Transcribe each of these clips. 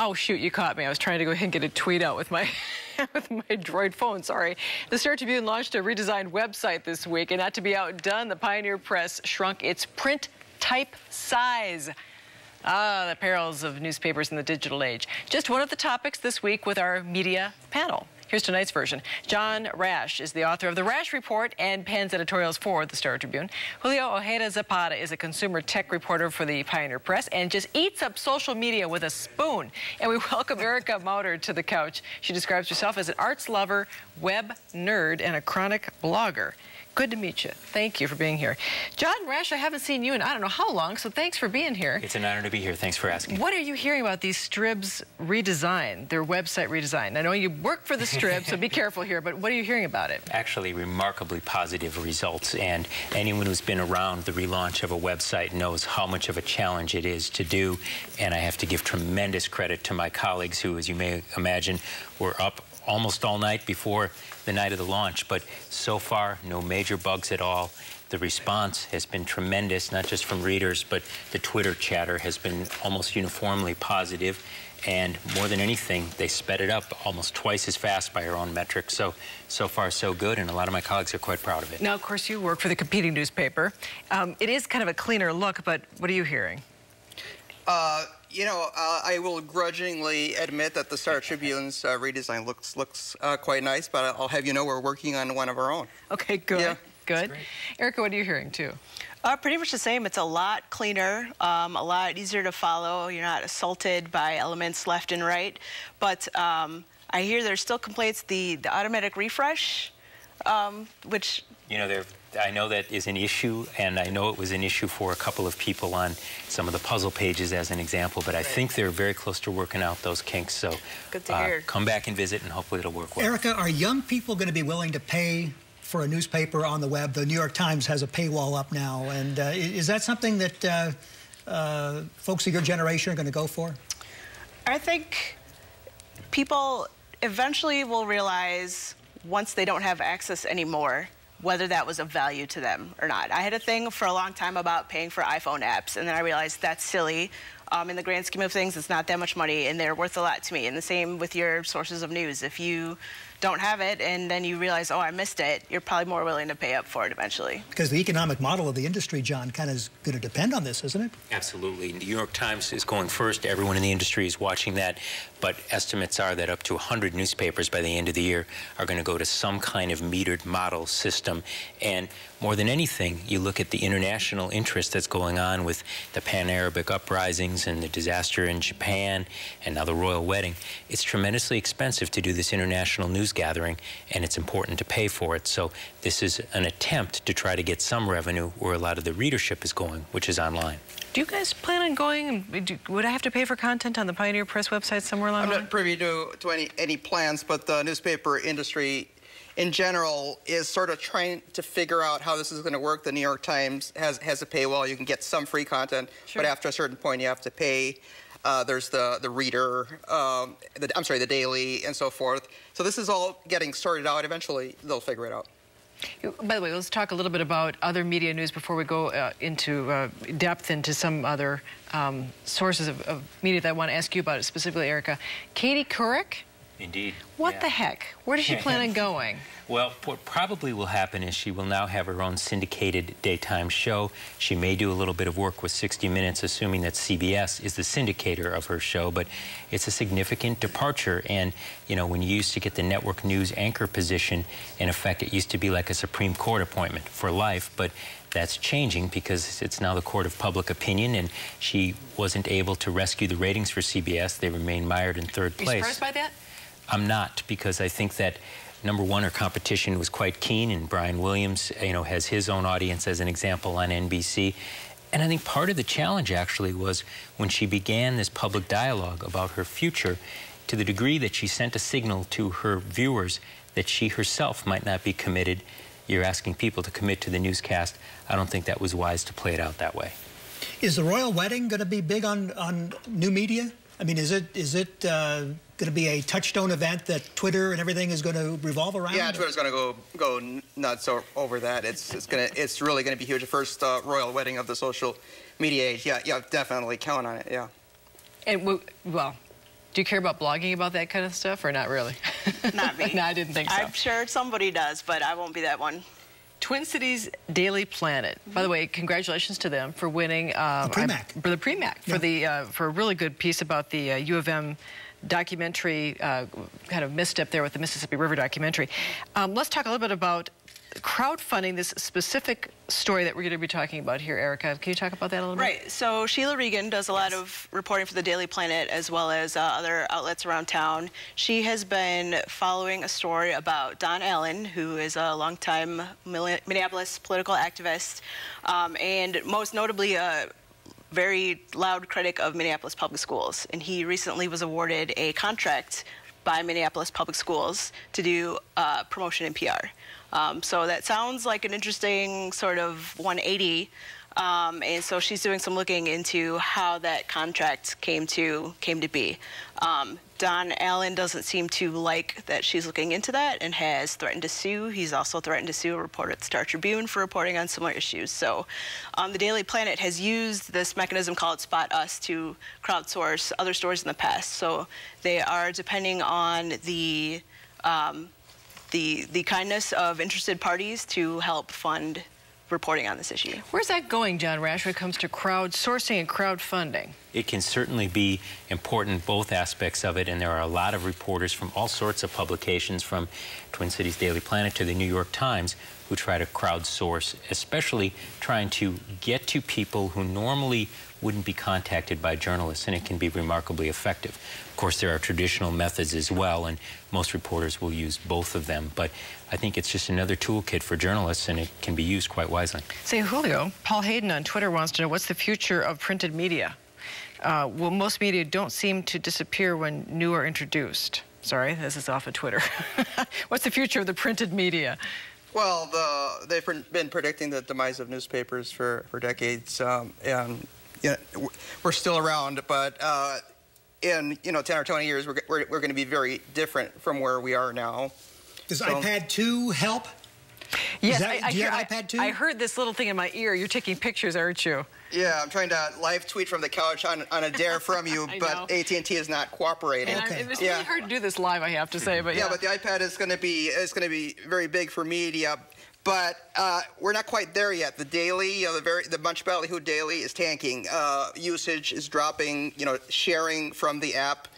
Oh, shoot, you caught me. I was trying to go ahead and get a tweet out with my with my Droid phone, sorry. The Star Tribune launched a redesigned website this week, and not to be outdone, the Pioneer Press shrunk its print type size. Ah, the perils of newspapers in the digital age. Just one of the topics this week with our media panel. Here's tonight's version. John Rash is the author of The Rash Report and pens editorials for the Star Tribune. Julio Ojeda-Zapata is a consumer tech reporter for the Pioneer Press and just eats up social media with a spoon. And we welcome Erica Mauder to the couch. She describes herself as an arts lover, web nerd, and a chronic blogger. Good to meet you. Thank you for being here. John Rash, I haven't seen you in I don't know how long, so thanks for being here. It's an honor to be here. Thanks for asking. What are you hearing about these Stribs redesign, their website redesign? I know you work for the Strib, so be careful here, but what are you hearing about it? Actually, remarkably positive results, and anyone who's been around the relaunch of a website knows how much of a challenge it is to do, and I have to give tremendous credit to my colleagues who, as you may imagine, were up almost all night before the night of the launch, but so far, no major bugs at all. The response has been tremendous, not just from readers, but the Twitter chatter has been almost uniformly positive, and more than anything, they sped it up almost twice as fast by our own metrics. So far, so good, and a lot of my colleagues are quite proud of it. Now, of course, you work for the competing newspaper. It is kind of a cleaner look, but what are you hearing? You know, I will grudgingly admit that the Star Tribune's redesign looks quite nice, but I'll have you know we're working on one of our own. Okay, good. Yeah. Good. Erica, what are you hearing, too? Pretty much the same. It's a lot cleaner, a lot easier to follow. You're not assaulted by elements left and right. But I hear there's still complaints, the automatic refresh, which... You know, I know that is an issue, and I know it was an issue for a couple of people on some of the puzzle pages as an example, but I think they're very close to working out those kinks. So good to hear. Come back and visit, and hopefully it'll work well. Erica, are young people going to be willing to pay for a newspaper on the web? The New York Times has a paywall up now, and is that something that folks of your generation are going to go for? I think people eventually will realize once they don't have access anymore whether that was of value to them or not. I had a thing for a long time about paying for iPhone apps, and then I realized that's silly. In the grand scheme of things, it's not that much money, and they're worth a lot to me. And the same with your sources of news. If you don't have it, and then you realize, oh, I missed it, you're probably more willing to pay up for it eventually. Because the economic model of the industry, John, kind of is going to depend on this, isn't it? Absolutely. New York Times is going first. Everyone in the industry is watching that. But estimates are that up to 100 newspapers by the end of the year are going to go to some kind of metered model system. And more than anything, you look at the international interest that's going on with the Pan-Arabic uprisings and the disaster in Japan and now the royal wedding. It's tremendously expensive to do this international news gathering, and it's important to pay for it. So this is an attempt to try to get some revenue where a lot of the readership is going, which is online. Do you guys plan on going? Would I have to pay for content on the Pioneer Press website somewhere along the line? I'm not privy to any plans, but the newspaper industry in general is sort of trying to figure out how this is going to work. The New York Times has a paywall. You can get some free content, sure, but after a certain point you have to pay. There's the reader, the daily, and so forth. So this is all getting sorted out. Eventually they'll figure it out. By the way, let's talk a little bit about other media news before we go into depth into some other sources of media that I want to ask you about, specifically, Erica. Katie Couric? Indeed. What the heck? Where does she plan on going? Well, what probably will happen is she will now have her own syndicated daytime show. She may do a little bit of work with 60 Minutes, assuming that CBS is the syndicator of her show, but it's a significant departure. And, you know, when you used to get the network news anchor position, in effect, it used to be like a Supreme Court appointment for life, but that's changing because it's now the court of public opinion, and she wasn't able to rescue the ratings for CBS. They remain mired in third place. Are you surprised by that? I'm not, because I think that, number one, her competition was quite keen, and Brian Williams, you know, has his own audience as an example on NBC. And I think part of the challenge actually was when she began this public dialogue about her future, to the degree that she sent a signal to her viewers that she herself might not be committed. You're asking people to commit to the newscast. I don't think that was wise to play it out that way. Is the royal wedding going to be big on new media? I mean, is it going to be a touchstone event that Twitter and everything is going to revolve around? Yeah, Twitter's going to go nuts over that. It's really going to be huge. The first royal wedding of the social media age. Yeah, definitely count on it. Yeah. And well, Do you care about blogging about that kind of stuff, or not really? Not me. No, I didn't think so. I'm sure somebody does, but I won't be that one. Twin Cities Daily Planet. By the way, congratulations to them for winning the Pre-Mac for a really good piece about the U of M documentary, kind of misstep there with the Mississippi River documentary. Let's talk a little bit about crowdfunding, this specific story that we're going to be talking about here, Erica. Can you talk about that a little bit? Right. So Sheila Regan does a lot of reporting for the Daily Planet as well as other outlets around town. She has been following a story about Don Allen, who is a longtime Minneapolis political activist, and most notably a very loud critic of Minneapolis public schools. And he recently was awarded a contract by Minneapolis Public Schools to do promotion and PR. So that sounds like an interesting sort of 180. And so she's doing some looking into how that contract came to be. Don Allen doesn't seem to like that she's looking into that and has threatened to sue. He's also threatened to sue a reporter at the Star Tribune for reporting on similar issues. So the Daily Planet has used this mechanism called Spot Us to crowdsource other stories in the past. So they are depending on the kindness of interested parties to help fund reporting on this issue. Where's that going, John Rash, when it comes to crowdsourcing and crowdfunding? It can certainly be important, both aspects of it, and there are a lot of reporters from all sorts of publications, from Twin Cities Daily Planet to the New York Times, who try to crowdsource, especially trying to get to people who normally wouldn't be contacted by journalists, and it can be remarkably effective. Of course, there are traditional methods as well, and most reporters will use both of them, but I think it's just another toolkit for journalists, and it can be used quite wisely. Say, Julio, Paul Hayden on Twitter wants to know, what's the future of printed media? Well, most media don't seem to disappear when new are introduced. Sorry, this is off of Twitter. What's the future of the printed media? Well, they've been predicting the demise of newspapers for decades, and we're still around, but in 10 or 20 years, we're going to be very different from where we are now. Does iPad 2 help? Yes, do you have iPad 2? I heard this little thing in my ear. You're taking pictures, aren't you? Yeah, I'm trying to live tweet from the couch on a dare from you, but AT&T is not cooperating. Okay. It's really hard to do this live, I have to say, but yeah. But the iPad is going to be very big for media. But we're not quite there yet. The daily, the Bunch Ballyhoo Daily is tanking. Usage is dropping. Sharing from the app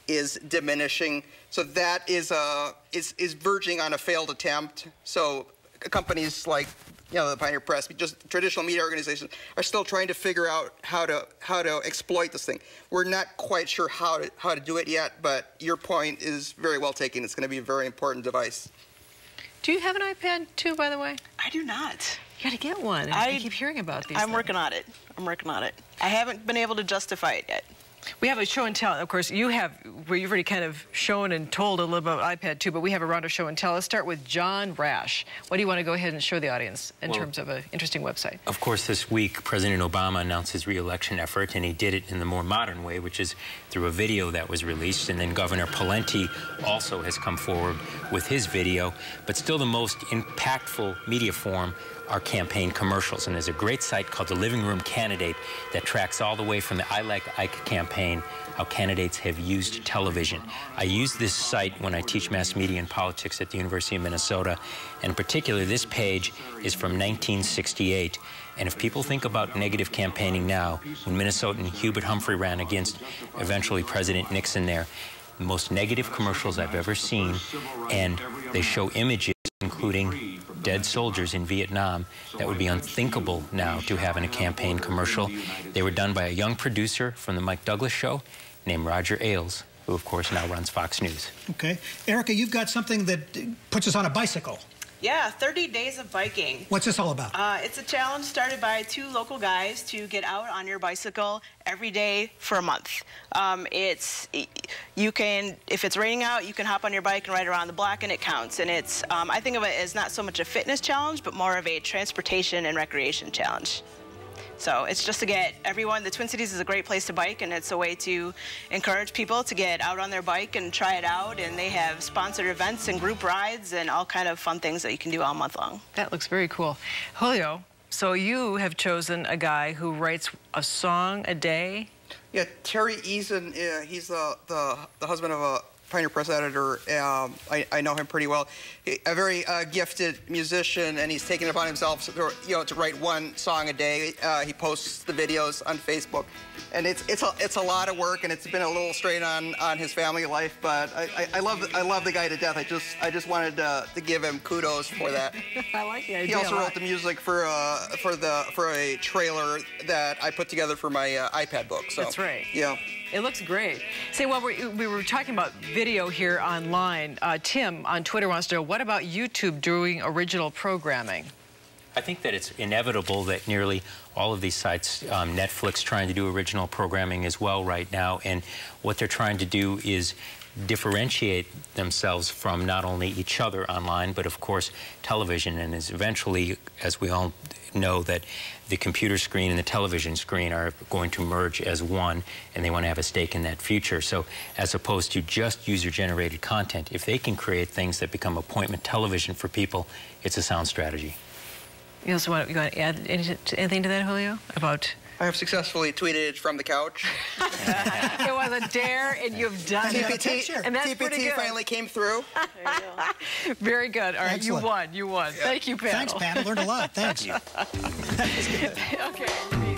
is diminishing. So that is verging on a failed attempt. So companies like the Pioneer Press, just traditional media organizations, are still trying to figure out how to exploit this thing. We're not quite sure how to do it yet. But your point is very well taken. It's going to be a very important device. Do you have an iPad too, by the way? I do not. You got to get one. I keep hearing about these. I'm working on it. I haven't been able to justify it yet. We have a show and tell. Of course, you've already kind of shown and told a little about iPad too, but we have a round of show and tell. Let's start with John Rash. What do you want to go ahead and show the audience in terms of an interesting website? Of course, this week, President Obama announced his re-election effort, and he did it in the more modern way, which is through a video that was released. And then Governor Pawlenty also has come forward with his video. But still, the most impactful media form are campaign commercials. And there's a great site called The Living Room Candidate that tracks all the way from the I Like Ike campaign, how candidates have used television. I use this site when I teach mass media and politics at the University of Minnesota. And in particular, this page is from 1968. And if people think about negative campaigning now, when Minnesotan Hubert Humphrey ran against eventually President Nixon there, the most negative commercials I've ever seen, and they show images including dead soldiers in Vietnam that would be unthinkable now to have in a campaign commercial. They were done by a young producer from the Mike Douglas Show named Roger Ailes, who of course now runs Fox News. Okay. Erica, you've got something that puts us on a bicycle. Yeah, 30 days of biking. What's this all about? It's a challenge started by two local guys to get out on your bicycle every day for a month. If it's raining out, you can hop on your bike and ride around the block, and it counts. And it's, I think of it as not so much a fitness challenge, but more of a transportation and recreation challenge. So it's just to get everyone, the Twin Cities is a great place to bike, and it's a way to encourage people to get out on their bike and try it out. And they have sponsored events and group rides and all kind of fun things that you can do all month long. That looks very cool. Julio, so you have chosen a guy who writes a song a day? Yeah, Terry Eason, he's the husband of a Pioneer Press editor. I know him pretty well. A very gifted musician, and he's taken it upon himself to write one song a day. He posts the videos on Facebook, and it's a lot of work, and it's been a little strain on his family life. But I love the guy to death. I just wanted to give him kudos for that. I like the idea. He also wrote the music for a trailer that I put together for my iPad book. So, that's right. Yeah. It looks great. Say, well, we were talking about video here online. Tim on Twitter wants to know, what about YouTube doing original programming? I think that it's inevitable that nearly all of these sites, Netflix trying to do original programming as well right now, and what they're trying to do is differentiate themselves from not only each other online, but of course television, and is eventually, as we all know, that the computer screen and the television screen are going to merge as one, and they want to have a stake in that future. So as opposed to just user-generated content, if they can create things that become appointment television for people, it's a sound strategy. You also want to add anything to that, Julio? About? I have successfully tweeted from the couch. It was a dare, and you've done it. And that's pretty good. TPT finally came through. Very good. All right, excellent. You won. Yeah. Thank you, panel. Thanks, panel. Learned a lot. Thanks. Okay.